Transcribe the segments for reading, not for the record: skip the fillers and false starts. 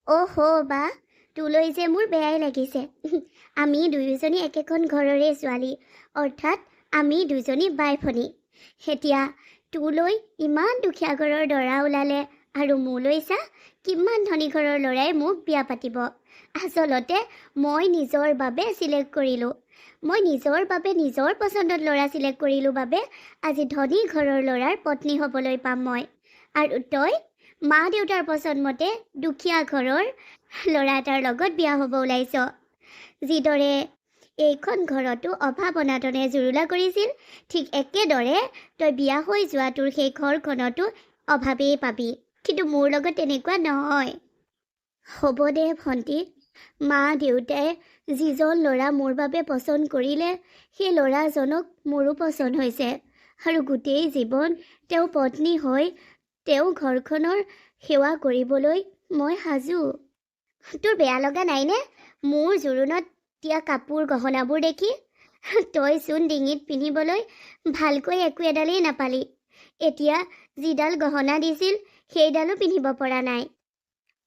অ'হ' বা তোলৈ যে মোৰ বেয়াই লাগিছে। আমি দুয়োজনী একেখন ঘৰৰে ছোৱালী, অৰ্থাৎ আমি দুজনী বাই ভনী। এতিয়া তোলৈ ইমান দুখীয়া ঘৰৰ দৰা ওলালে আৰু মোলৈ চা কিমান ধনী ঘৰৰ ল'ৰাই মোক বিয়া পাতিব। আচলতে মই নিজৰ বাবে চিলেক্ট কৰিলোঁ। মই নিজৰ বাবে নিজৰ পচন্দত ল'ৰা চিলেক্ট কৰিলোঁ বাবে আজি ধনী ঘৰৰ ল'ৰাৰ পত্নী হ'বলৈ পাম মই। আৰু তই মা দেউতাৰ পচন্দ মতে দুখীয়া ঘৰৰ ল'ৰা এটাৰ লগত বিয়া হ'ব ওলাইছ। যিদৰে এইখন ঘৰতো অভাৱ অনাটনে জুৰুলা কৰিছিল, ঠিক একেদৰে তই বিয়া হৈ যোৱা তোৰ সেই ঘৰখনতো অভাৱেই পাবি। কিন্তু মোৰ লগত তেনেকুৱা নহয়। হ'ব দে ভণ্টি, মা দেউতাই যিজন ল'ৰা মোৰ বাবে পচন্দ কৰিলে সেই ল'ৰাজনক মোৰো পচন্দ হৈছে আৰু গোটেই জীৱন তেওঁ পত্নী হৈ তেওঁ ঘৰখনৰ সেৱা কৰিবলৈ মই সাজু। তোৰ বেয়া লগা নাইনে মোৰ জোৰোণত দিয়া কাপোৰ গহনাবোৰ দেখি? তই চোন ডিঙিত পিন্ধিবলৈ ভালকৈ একো এডালেই নাপালি। এতিয়া যিডাল গহনা দিছিল সেইডালো পিন্ধিব পৰা নাই।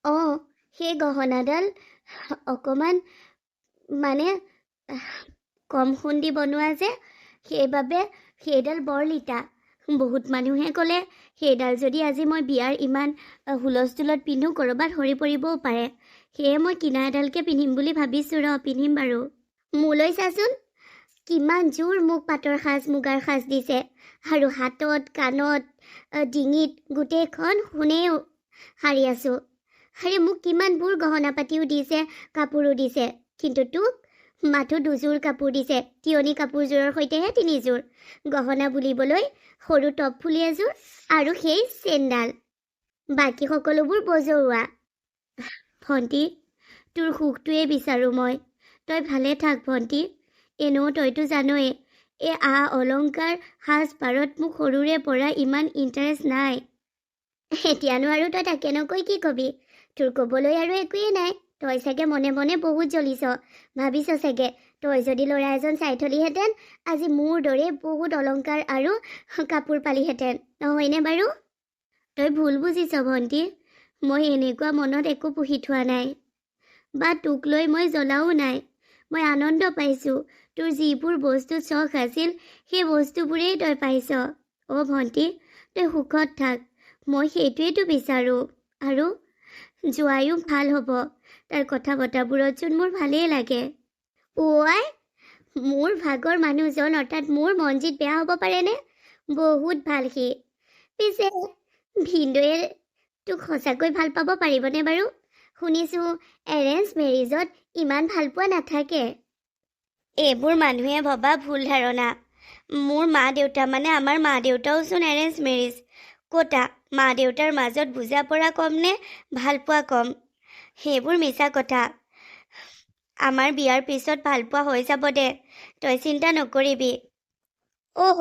অঁ, সেই গহনাডাল অকণমান মানে কম সোণ দি বনোৱা যে, সেইবাবে সেইডাল বৰ লিটা। বহুত মানুহে ক'লে সেইডাল যদি আজি মই বিয়াৰ ইমান হুলস্থুলত পিন্ধো ক'ৰবাত সৰি পৰিবও পাৰে। সেয়ে মই কিনা এডালকে পিন্ধিম বুলি ভাবিছোঁ পিন্ধিম বাৰু। মোলৈ চাচোন কিমান জোৰ মোক পাটৰ সাজ মুগাৰ সাজ দিছে আৰু হাতত কাণত ডিঙিত গোটেইখন সোণেই সাৰি আছোঁ। আৰে মোক কিমানবোৰ গহনা পাতিও দিছে, কাপোৰো দিছে, কিন্তু তোক মাথো দুযোৰ কাপোৰ দিছে, তিয়নি কাপোৰযোৰৰ সৈতেহে 3যোৰ গহনা বুলিবলৈ সৰু টপ ফুলি এযোৰ আৰু সেই চেইনডাল। বাকী সকলোবোৰ বজৰুৱা। ভণ্টি, তোৰ সুখটোৱে বিচাৰোঁ মই। তই ভালে থাক ভণ্টি। এনেও তইতো জানয়ে এই অলংকাৰ সাজ পাৰত মোক সৰুৰে পৰা ইমান ইণ্টাৰেষ্ট নাই। এতিয়ানো আৰু তই তাকে নকৈ কি কবি? তোৰ ক'বলৈ আৰু একোৱেই নাই। তই চাগে মনে মনে বহুত জ্বলিছ। ভাবিছ চাগে তই যদি ল'ৰা এজন চাই থলিহেঁতেন আজি মোৰ দৰে বহুত অলংকাৰ আৰু কাপোৰ পালিহেঁতেন, নহয়নে বাৰু? তই ভুল বুজিছ ভণ্টি। মই এনেকুৱা মনত একো পুহি থোৱা নাই বা তোক লৈ মই জ্বলাও নাই। মই আনন্দ পাইছোঁ। তোৰ যিবোৰ বস্তু চখ আছিল সেই বস্তুবোৰেই তই পাইছ। অ' ভণ্টি, তই সুখত থাক। মই সেইটোৱেতো বিচাৰোঁ। আৰু জোৱাইও ভাল হ'ব। তাৰ কথা বতৰাবোৰতচোন মোৰ ভালেই লাগে। ওৱাই, মোৰ ভাগৰ মানুহজন অৰ্থাৎ মোৰ মনজিত বেয়া হ'ব পাৰেনে? বহুত ভাল সি। পিছে ভিনদৈয়ে তোক সঁচাকৈ ভাল পাব পাৰিবনে বাৰু? শুনিছোঁ এৰেঞ্জ মেৰিজত ইমান ভাল পোৱা নাথাকে। এইবোৰ মানুহে ভবা ভুল ধাৰণা। মোৰ মা দেউতা মানে আমাৰ মা দেউতাওচোন এৰেঞ্জ মেৰিজ। ক'তা মা দেউতাৰ মাজত বুজা পৰা কম নে ভাল পোৱা কম? সেইবোৰ মিছা কথা। আমাৰ বিয়াৰ পিছত ভাল পোৱা হৈ যাব দে, তই চিন্তা নকৰিবি। অ'হ,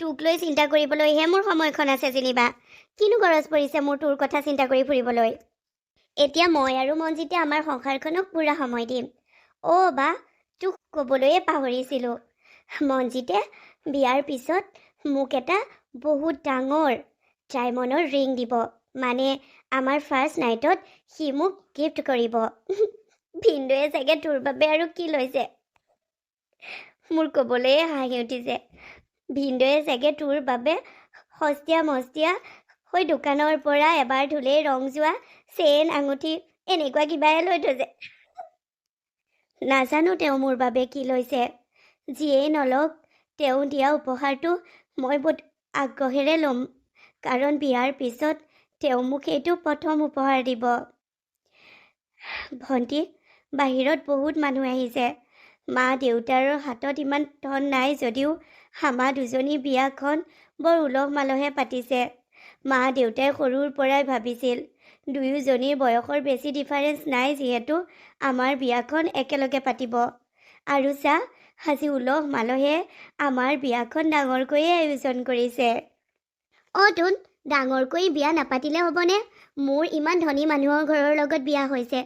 তোক লৈ চিন্তা কৰিবলৈহে মোৰ সময়খন আছে যেনিবা। কিনো গৰজ পৰিছে মোৰ তোৰ কথা চিন্তা কৰি ফুৰিবলৈ। এতিয়া মই আৰু মনজিতে আমাৰ সংসাৰখনক পুৰা সময় দিম। অ' বা, তোক ক'বলৈয়ে পাহৰিছিলোঁ। মনজিতে বিয়াৰ পিছত মোক এটা বহুত ডাঙৰ ডায়মণ্ডৰ ৰিং দিব। মানে আমাৰ ফাৰ্ষ্ট নাইটত সি মোক গিফ্ট কৰিব। ভিনদৈয়ে চাগে তোৰ বাবে আৰু কি লৈছে? মোৰ ক'বলৈয়ে হাঁহি উঠিছে। ভিনদৈয়ে চাগে তোৰ বাবে সস্তীয়া মস্তীয়া হৈ দোকানৰ পৰা এবাৰ ধুলেই ৰং যোৱা চেইন আঙুঠি এনেকুৱা কিবাই লৈ থৈছে। নাজানো তেওঁ মোৰ বাবে কি লৈছে। যিয়েই নলওক, তেওঁ দিয়া উপহাৰটো মই বহুত আগ্ৰহেৰে ল'ম। কাৰণ বিয়াৰ পিছত তেওঁ মোক এইটো প্ৰথম উপহাৰ দিব। ভণ্টি, বাহিৰত বহুত মানুহ আহিছে। মা দেউতাৰ হাতত ইমান ধন নাই যদিও আমা দুজনী বিয়াখন বৰ উলহ মালহে পাতিছে। মা দেউতাই সৰুৰ পৰাই ভাবিছিল দুয়োজনীৰ বয়সৰ বেছি ডিফাৰেঞ্চ নাই যিহেতু আমাৰ বিয়াখন একেলগে পাতিব। আৰু চা, আজি উলহ মালহে আমাৰ বিয়াখন ডাঙৰকৈয়ে আয়োজন কৰিছে। অ' তোন, ডাঙৰকৈ বিয়া নাপাতিলে হ'বনে? মোৰ ইমান ধনী মানুহৰ ঘৰৰ লগত বিয়া হৈছে।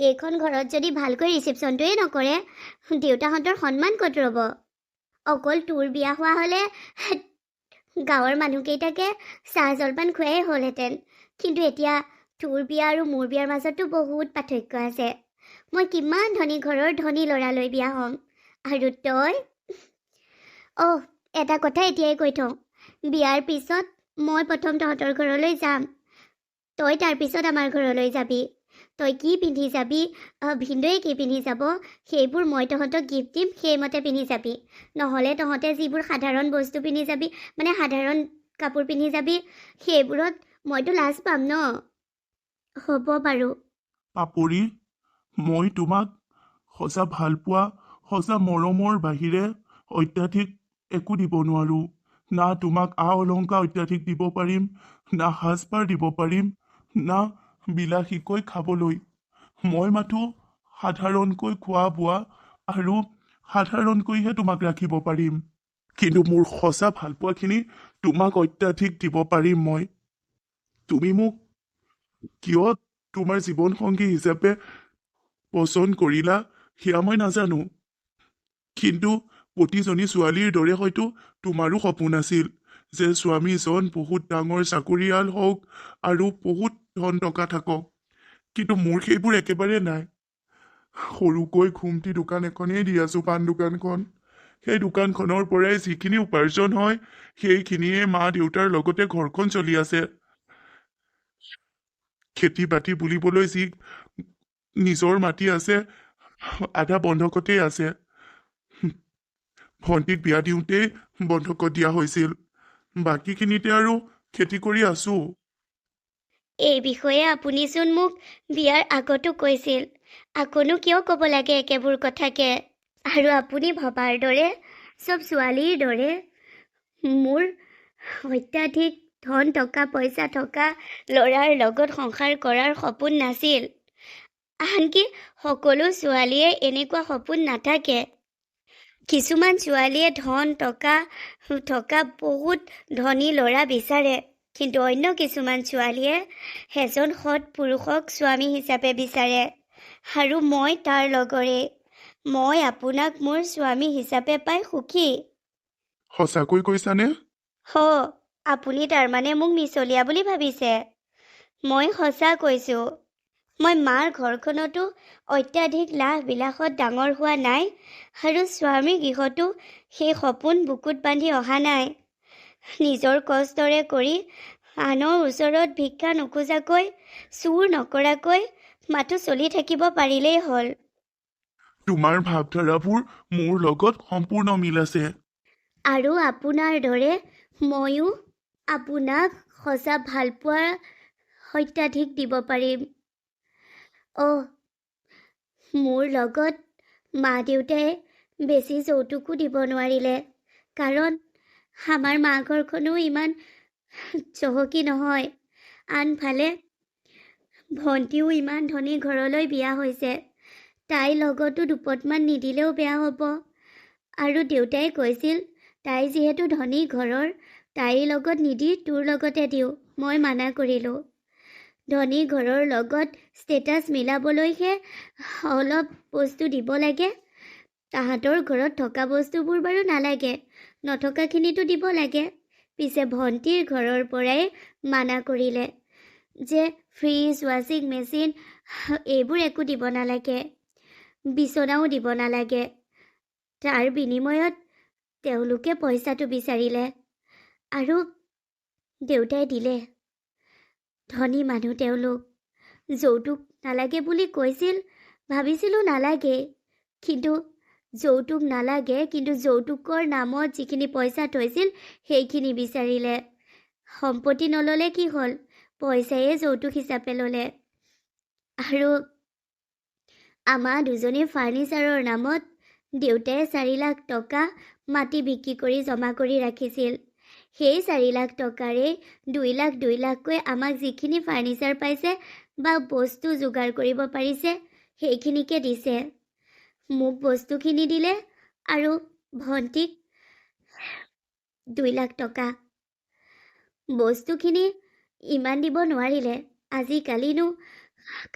এইখন ঘৰত যদি ভালকৈ ৰিচিপশ্যনটোৱে নকৰে, দেউতাহঁতৰ সন্মান ক'ত ৰ'ব? অকল তোৰ বিয়া হোৱা হ'লে গাঁৱৰ মানুহকেইটাকে চাহ জলপান খুৱাই হ'লহেঁতেন। কিন্তু এতিয়া তোৰ বিয়া আৰু মোৰ বিয়াৰ মাজতো বহুত পাৰ্থক্য আছে। মই কিমান ধনী ঘৰৰ ধনী ল'ৰালৈ বিয়া হ'ম, আৰু তই? এটা কথা এতিয়াই কৈ থওঁ, বিয়াৰ পিছত মই প্ৰথম তহঁতৰ ঘৰলৈ যাম, তই তাৰ পিছত আমাৰ ঘৰলৈ যাবি। তই কি পিন্ধি যাবি, ভিনদেউৱে কি পিন্ধি যাব, সেইবোৰ মই তহঁতক গিফ্ট দিম, সেইমতে পিন্ধি যাবি। নহ'লে তহঁতে যিবোৰ সাধাৰণ বস্তু পিন্ধি যাবি, মানে সাধাৰণ কাপোৰ পিন্ধি যাবি, সেইবোৰত মইতো লাজ পাম ন। হ'ব বাৰু। পাপৰি, মই তোমাক সঁচা ভালপোৱা, সঁচা মৰমৰ বাহিৰে অত্যাধিক একো দিব নোৱাৰো। না তোমাক অলংকাৰ অত্যাধিক দিব পাৰিম, না সাজপাৰ দিব পাৰিম, না বিলাসীকৈ খাবলৈ। মই মাথো সাধাৰণকৈ খোৱা বোৱা আৰু সাধাৰণকৈহে তোমাক ৰাখিব পাৰিম। কিন্তু মোৰ সঁচা ভালপোৱাখিনি তোমাক অত্যাধিক দিব পাৰিম মই। তুমি মোক কিয় তোমাৰ জীৱনসংগী হিচাপে পচন্দ কৰিলা সেয়া মই নাজানো, কিন্তু প্ৰতিজনী ছোৱালীৰ দৰে হয়তো তোমাৰো সপোন আছিল যে স্বামীজন বহুত ডাঙৰ চাকৰিয়াল হওক আৰু বহুত ধন টকা থাকক, কিন্তু মোৰ সেইবোৰ একেবাৰে নাই। সৰুকৈ ঘুমটি দোকান এখনেই দি আছো, পাণ দোকানখন। সেই দোকানখনৰ পৰাই যিখিনি উপাৰ্জন হয় সেইখিনিয়ে মা দেউতাৰ লগতে ঘৰখন চলি আছে। খেতি বাতি বুলিবলৈ যি নিজৰ মাটি আছে আধা বন্ধকতেই আছে। ভণ্টিক বিয়া দিওঁতেই বন্ধকত দিয়া হৈছিল, বাকীখিনিতে আৰু খেতি কৰি আছো। এই বিষয়ে আপুনিচোন মোক বিয়াৰ আগতো কৈছিল, আকৌনো কিয় ক'ব লাগে একেবোৰ কথাকে? আৰু আপুনি ভবাৰ দৰে, চব ছোৱালীৰ দৰে মোৰ অত্যাধিক ধন টকা পইচা থকা ল'ৰাৰ লগত সংসাৰ কৰাৰ সপোন নাছিল। আনকি সকলো ছোৱালীয়ে এনেকুৱা সপোন নাথাকে। কিছুমান ছোৱালীয়ে ধন টকা থকা বহুত ধনী ল'ৰা বিচাৰে, কিন্তু অন্য কিছুমান ছোৱালীয়ে এজন সৎ পুৰুষক স্বামী হিচাপে বিচাৰে, আৰু মই তাৰ লগৰে। মই আপোনাক মোৰ স্বামী হিচাপে পাই সুখী। সঁচাকৈ কৈছানে? আপুনি তাৰমানে মোক মিছলীয়া বুলি ভাবিছে? মই সঁচা কৈছোঁ। মই মাৰ ঘৰখনতো অত্যাধিক লাভ বিলাসত ডাঙৰ হোৱা নাই, আৰু স্বামীৰ গৃহতো সেই সপোন বুকুত বান্ধি অহা নাই। নিজৰ কষ্টৰে কৰি আনৰ ওচৰত ভিক্ষা নোখোজাকৈ, চুৰ নকৰাকৈ মাথো চলি থাকিব পাৰিলেই হ'ল। তোমাৰ ভাৱধাৰাবোৰ মোৰ লগত সম্পূৰ্ণ মিল আছে। আৰু আপোনাৰ দৰে ময়ো আপোনাক সঁচা ভালপোৱা অত্যাধিক দিব পাৰিম। মোৰ লগত মা দেউতাই বেছি যৌতুকো দিব নোৱাৰিলে, কাৰণ আমাৰ মা ঘৰখনো ইমান চহকী নহয়। আনফালে ভণ্টিও ইমান ধনী ঘৰলৈ বিয়া হৈছে, তাইৰ লগতো দুপটমান নিদিলেও বেয়া হ'ব। আৰু দেউতাই কৈছিল, তাই যিহেতু ধনী ঘৰৰ, তাইৰ লগত নিদি তোৰ লগতে দিওঁ। মই মানা কৰিলোঁ। ধনী ঘৰৰ লগত ষ্টেটাছ মিলাবলৈহে অলপ বস্তু দিব লাগে। তাহাঁতৰ ঘৰত থকা বস্তুবোৰ বাৰু নালাগে, নথকাখিনিতো দিব লাগে। পিছে ভণ্টিৰ ঘৰৰ পৰাই মানা কৰিলে যে ফ্ৰিজ, ৱাশ্বিং মেচিন এইবোৰ একো দিব নালাগে, বিচনাও দিব নালাগে। তাৰ বিনিময়ত তেওঁলোকে পইচাটো বিচাৰিলে, আৰু দেউতাই দিলে। ধনী মানুহ তেওঁলোক। যৌতুক নালাগে বুলি কৈছিল, ভাবিছিলোঁ নালাগে, কিন্তু যৌতুক নালাগে, কিন্তু যৌতুকৰ নামত যিখিনি পইচা থৈছিল সেইখিনি বিচাৰিলে। সম্পত্তি নল'লে কি হ'ল, পইচায়ে যৌতুক হিচাপে ল'লে। আৰু আমাৰ দুজনী ফাৰ্নিচাৰৰ নামত দেউতাই 4 লাখ টকা মাটি বিক্ৰী কৰি জমা কৰি ৰাখিছিল। সেই 4 লাখ টকাৰে 2 লাখকৈ আমাক যিখিনি ফাৰ্নিচাৰ পাইছে বা বস্তু যোগাৰ কৰিব পাৰিছে সেইখিনিকে দিছে। মোক বস্তুখিনি দিলে আৰু ভণ্টিক 2 লাখ টকা। বস্তুখিনি ইমান দিব নোৱাৰিলে। আজিকালিনো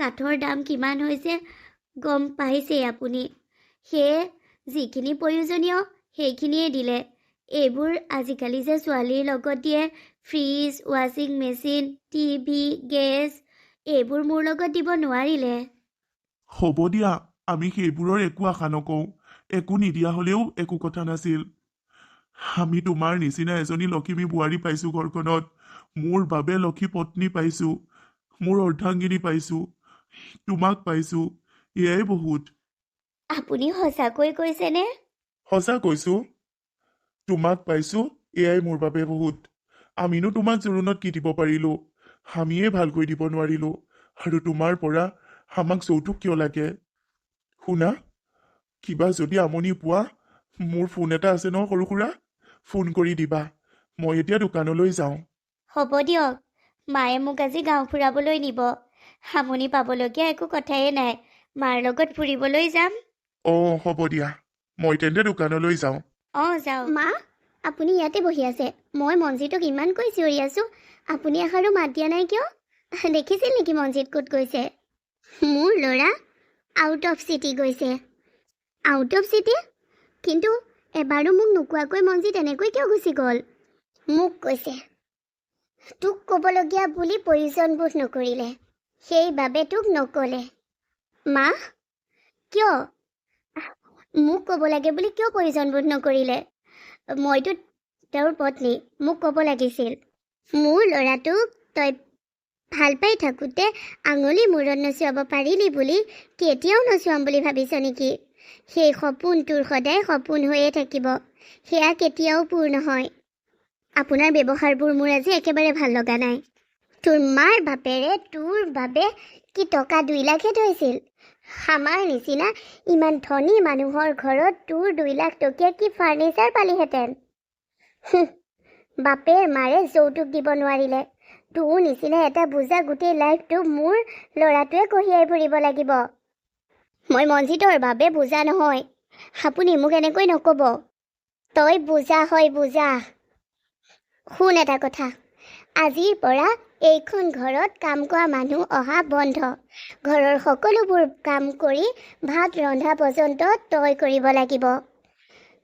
কাঠৰ দাম কিমান হৈছে গম পাইছেই আপুনি। সেয়ে যিখিনি প্ৰয়োজনীয় সেইখিনিয়ে দিলে। এইবোৰ আজিকালি যে ছোৱালীৰ লগত দিয়ে, ফ্ৰিজ, ৱাশ্বিং মেচিন, টিভি, গেছ, এইবোৰ মোৰ লগত দিব নোৱাৰিলে। হ'ব দিয়া, আমি সেইবোৰৰ একো আশা নকওঁ। একো নিদিয়া হলেও একো কথা নাছিল। আমি তোমাৰ নিচিনা এজনী লখিমী বোৱাৰী পাইছো ঘৰখনত। মোৰ বাবে লক্ষী পত্নী পাইছো, মোৰ অৰ্ধাংগিনী পাইছো, তোমাক পাইছো, এয়াই বহুত। আপুনি সঁচাকৈ কৈছেনে? সঁচা কৈছো, তোমাক পাইছো, এয়াই মোৰ বাবে বহুত। আমিনো তোমাক জোৰোণত কি দিব পাৰিলো? আমিয়ে ভালকৈ দিব নোৱাৰিলো, আৰু তোমাৰ পৰা আমাক যৌতুক কিয় লাগে? শুনা, কিবা যদি আমনি পোৱা, মোৰ ফোন এটা আছে ন সৰু সুৰা, ফোন কৰি দিবা। মই এতিয়া দোকানলৈ যাওঁ। হ'ব দিয়ক, মায়ে মোক আজি গাঁও ফুৰাবলৈ নিব। আমনি পাবলগীয়া একো কথাই নাই, মাৰ লগত ফুৰিবলৈ যাম। হ'ব দিয়া, মই তেন্তে দোকানলৈ যাওঁ। যাওঁ। মা, আপুনি ইয়াতে বহি আছে, মই মঞ্জিতক ইমানকৈ চিঞৰি আছো, আপুনি এষাৰো মাত দিয়া নাই কিয়? দেখিছিল নেকি মঞ্জিত ক'ত গৈছে? মোৰ ল'ৰা আউট অফ চিটি গৈছে। Out of city? কিন্তু এবাৰো মোক নোকোৱাকৈ মঞ্জিত এনেকৈ কিয় গুচি গ'ল? মোক কৈছে, তোক ক'বলগীয়া বুলি প্ৰয়োজন বোধ নকৰিলে, সেইবাবে তোক নক'লে। মা, কিয় মোক ক'ব লাগে বুলি কিয় প্ৰয়োজন বোধ নকৰিলে? মইতো তেওঁৰ পত্নী, মোক ক'ব লাগিছিল। মোৰ ল'ৰাটোক তই ভাল পাই থাকোঁতে আঙুলি মূৰত নচুৱাব পাৰিলি বুলি কেতিয়াও নচুৱাম বুলি ভাবিছ নেকি? সেই সপোন তোৰ সদায় সপোন হৈয়ে থাকিব, সেয়া কেতিয়াও পূৰ নহয়। আপোনাৰ ব্যৱহাৰবোৰ মোৰ আজি একেবাৰে ভাল লগা নাই। তোৰ মাৰ বাপেৰে তোৰ বাবে কি টকা 2 লাখহে থৈছিল? আমাৰ নিচিনা ইমান ধনী মানুহৰ ঘৰত তোৰ 2 লাখ টকীয়া কি ফাৰ্নিচাৰ পালিহেঁতেন? বাপেৰ মাৰে যৌতুক দিব নোৱাৰিলে, তোৰ নিচিনা এটা বুজা গোটেই লাইফটো মোৰ ল'ৰাটোৱে কঢ়িয়াই ফুৰিব লাগিব। মই মঞ্জিতৰ বাবে বুজা নহয়, আপুনি মোক এনেকৈ নক'ব। তই বুজা হয় বুজা। শুন এটা কথা, আজিৰ পৰা এইখন ঘৰত কাম কৰা মানুহ অহা বন্ধ। ঘৰৰ সকলোবোৰ কাম কৰি ভাত ৰন্ধা পৰ্যন্ত তই কৰিব লাগিব,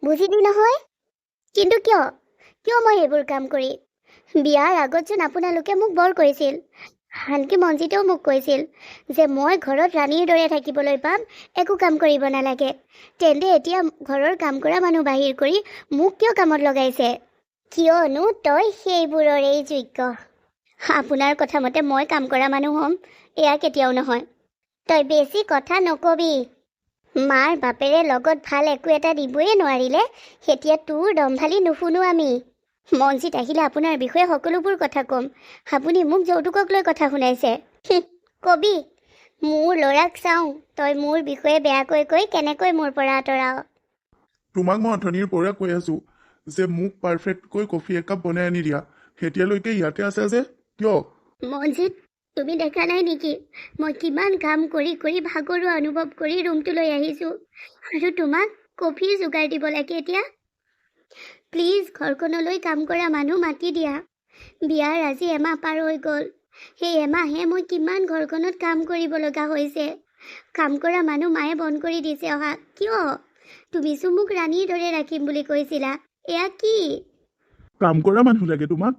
বুজিলি নহয়? কিন্তু কিয় মই এইবোৰ কাম কৰি? বিয়াৰ আগতচোন আপোনালোকে মোক বৰ কৰিছিল, আনকি মঞ্জিতেও মোক কৈছিল যে মই ঘৰত ৰাণীৰ দৰে থাকিবলৈ পাম, একো কাম কৰিব নালাগে। তেন্তে এতিয়া ঘৰৰ কাম কৰা মানুহ বাহিৰ কৰি মোক কিয় কামত লগাইছে? কিয়নো তই সেইবোৰৰেই যোগ্য। আপোনাৰ কথা মতে মই কাম কৰা মানুহ হ'ম, এয়া কেতিয়াও নহয়। তই বেছি কথা নকবি। মাৰ বাপেৰে লগত ভাল একো এটা দিবই নোৱাৰিলে, এতিয়া তোৰ দম্ভালি নুশুনো আমি। মঞ্জিত আহিলে আপোনাৰ বিষয়ে সকলোবোৰ কথা ক'ম। আপুনি মোক যৌতুকক লৈ কথা শুনাইছে। কবি, মোৰ ল'ৰাক চাওঁ, তই মোৰ বিষয়ে বেয়াকৈ কৈ কেনেকৈ মোৰ পৰা আঁতৰাও। তোমাক মই অথনিৰ পৰা কৈ আছো যে মোক পাৰফেক্টকৈ কফি একাপ বনাই আনি দিয়া। এতিয়ালৈকে ইয়াতে আছে যে কিয়? মঞ্জিত, তুমি দেখা নাই নেকি মই কিমান কাম কৰি কৰি ভাগৰুৱা অনুভৱ কৰি ৰুমটোলৈ আহিছোঁ, আৰু তোমাক কফিৰ যোগাৰ দিব লাগে এতিয়া? প্লিজ ঘৰখনলৈ কাম কৰা মানুহ মাতি দিয়া। বিয়াৰ আজি এমাহ পাৰ হৈ গ'ল, সেই এমাহে মই কিমান ঘৰখনত কাম কৰিব লগা হৈছে। কাম কৰা মানুহ মায়ে বন্ধ কৰি দিছে অহা। কিয়? তুমিচোন মোক ৰাণীৰ দৰে ৰাখিম বুলি কৈছিলা, এয়া কি? কাম কৰা মানুহ লাগে তোমাক?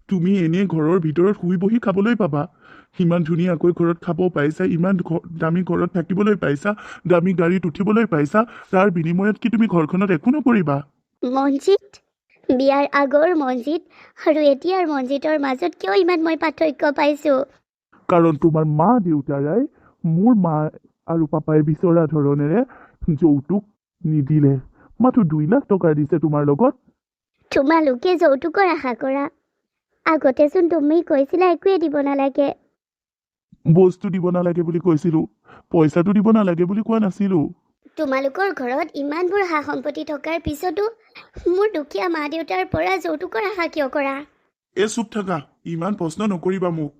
তুমি এনেই ঘৰৰ ভিতৰত শুই বহি খাবলৈ পাবা। ইমান ধুনীয়াকৈ ঘৰত খাব পাইছা, ইমান দামী ঘৰত থাকিবলৈ পাইছা, দামী গাড়ীত উঠিবলৈ পাইছা, তাৰ বিনিময়ত কি তুমি ঘৰখনত একো নকৰিবা? মঞ্জিত, বিয়াৰ আগৰ মঞ্জিত আৰু এতিয়াৰ মঞ্জিতৰ মাজত কিয় ইমান মই পাৰ্থক্য পাইছোঁ? কাৰণ তোমাৰ মা দেউতাৰাই মোৰ মা আৰু পাপাই বিচৰা ধৰণেৰে যৌতুক নিদিলে। মাথো 2 লাখ টকা দিছে তোমাৰ লগত। তোমালোকে যৌতুকৰ আশা কৰা, আগতেচোন তুমি কৈছিলা একোৱে দিব নালাগে। বস্তু দিব নালাগে বুলি কৈছিলো, পইচাটো দিব নালাগে বুলি কোৱা নাছিলো। তোমালোকৰ ঘৰত ইমানবোৰ সা সম্পত্তি থকাৰ পিছতো মোৰ দুখীয়া মা দেউতাৰ পৰা যৌতুকৰ আশা কিয় কৰা? চুপ থাকা, ইমান প্ৰশ্ন নকৰিবা মোক।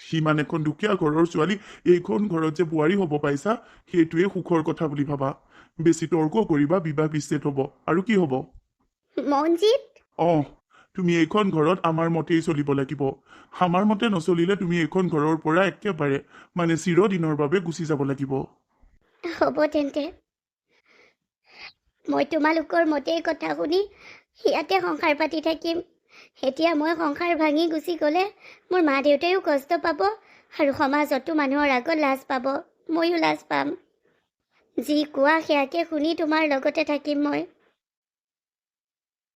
সিমান এখন দুখীয়া ঘৰৰ ছোৱালী এইখন ঘৰত যে বোৱাৰী হ'ব পাইছা, সেইটোৱে সুখৰ কথা বুলি ভাবা। বেছি তৰ্ক কৰিবা, বিবাহ বিচ্ছেদ হ'ব, আৰু কি হ'ব? মঞ্জিত, তুমি এইখন ঘৰত আমাৰ মতেই চলিব লাগিব। আমাৰ মতে নচলিলে তুমি এইখন ঘৰৰ পৰা একেবাৰে চিৰদিনৰ বাবে গুচি যাব লাগিব। হ'ব তেন্তে, মই তোমালোকৰ মতেই কথা শুনি ইয়াতে সংসাৰ পাতি থাকিম। এতিয়া মই সংসাৰ ভাঙি গুচি গ'লে মোৰ মা দেউতায়ো কষ্ট পাব, আৰু সমাজতো মানুহৰ আগত লাজ পাব, ময়ো লাজ পাম। যি কোৱা সেয়াকে শুনি তোমাৰ লগতে থাকিম মই।